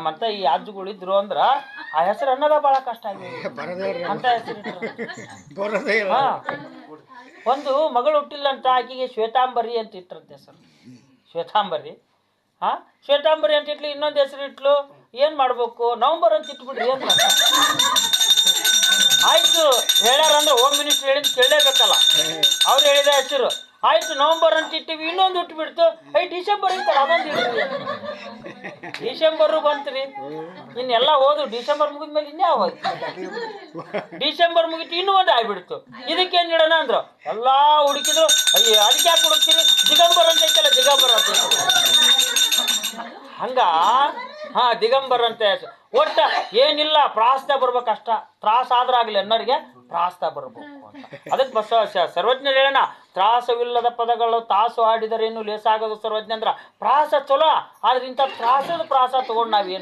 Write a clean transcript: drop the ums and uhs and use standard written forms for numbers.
ಮತ್ತೆ ಈ ಅಜ್ಜುಗಳಿದ್ರು ಅಂದ್ರ ಆ ಹೆಸರು ಅನ್ನೋದ ಬಹಳ ಕಷ್ಟ ಆಗಿದೆ ಅಂತ ಹೆಸರು. ಹಾ, ಒಂದು ಮಗಳು ಹುಟ್ಟಿಲ್ಲ ಅಂತ ಆಕೆಗೆ ಶ್ವೇತಾಂಬರಿ ಅಂತ ಇಟ್ರಂತೆ ಹೆಸರು. ಶ್ವೇತಾಂಬರಿ. ಹಾ, ಶ್ವೇತಾಂಬರಿ ಅಂತ ಇಟ್ಲಿ. ಇನ್ನೊಂದು ಹೆಸರು ಇಟ್ಲು. ಏನ್ ಮಾಡ್ಬೇಕು? ನವಂಬರ್ ಅಂತ ಇಟ್ಬಿಡ್ರಿ ಅಂತ. ಆಯ್ತು ಹೇಳ್ಯಾರಂದ್ರೆ ಹೋಮ್ ಮಿನಿಸ್ಟರ್ ಹೇಳಿದ್ ಕೇಳಲೇಬೇಕಲ್ಲ. ಅವ್ರು ಹೇಳಿದ ಹೆಸರು ಆಯ್ತು ನವಂಬರ್ ಅಂತ ಇಟ್ಟಿವಿ. ಇನ್ನೊಂದು ಹುಟ್ಟುಬಿಡ್ತು. ಡಿಸೆಂಬರ್ ಇರ್ತಾರೆ ಅದೊಂದು ಇಡ್ರಿ. ಡಿಸೆಂಬರ್ ಬಂತ್ರಿ. ಇನ್ನೆಲ್ಲ ಹೋದು ಡಿಸೆಂಬರ್ ಮುಗಿದ್ಮೇಲೆ ಇನ್ಯಾವ ಡಿಸೆಂಬರ್ ಮುಗಿತು ಇನ್ನೂ ಒಂದು ಆಗ್ಬಿಡ್ತು. ಇದಕ್ಕೇನು ಇಡೋಣ ಅಂದ್ರು. ಎಲ್ಲಾ ಹುಡುಕಿದ್ರು. ಅಯ್ಯ ಅದಕ್ಕೆ ಯಾಕೆ ಹುಡುಕ್ತೀರಿ? ದಿಗಂಬರ್ ಅಂತ ಐತಲ್ಲ, ದಿಗಂಬರ್ ಅಂತ ಹಂಗ. ಹಾ, ದಿಗಂಬರ್ ಅಂತ ಹೆಸರು. ಒಟ್ಟ ಏನಿಲ್ಲ, ಪ್ರಾಸ್ತ ಬರ್ಬೇಕಷ್ಟ. ತ್ರಾಸ ಆದ್ರಾಗ್ಲಿ ಅನ್ನೋರಿಗೆ ಪ್ರಾಸ್ತ ಬರ್ಬೇಕು ಅಂತ. ಅದಕ್ಕೆ ಸರ್ವಜ್ಞ ಹೇಳೋಣ, ತ್ರಾಸವಿಲ್ಲದ ಪದಗಳು ತಾಸು ಆಡಿದರೇನು ಲೇಸಾಗೋದು ಸರ್ವಜ್ಞ ಅಂದ್ರ. ಪ್ರಾಸ ಚಲೋ, ಆದ್ರೆ ಇಂಥ ಪ್ರಾಸ ತಗೊಂಡು ನಾವೇನು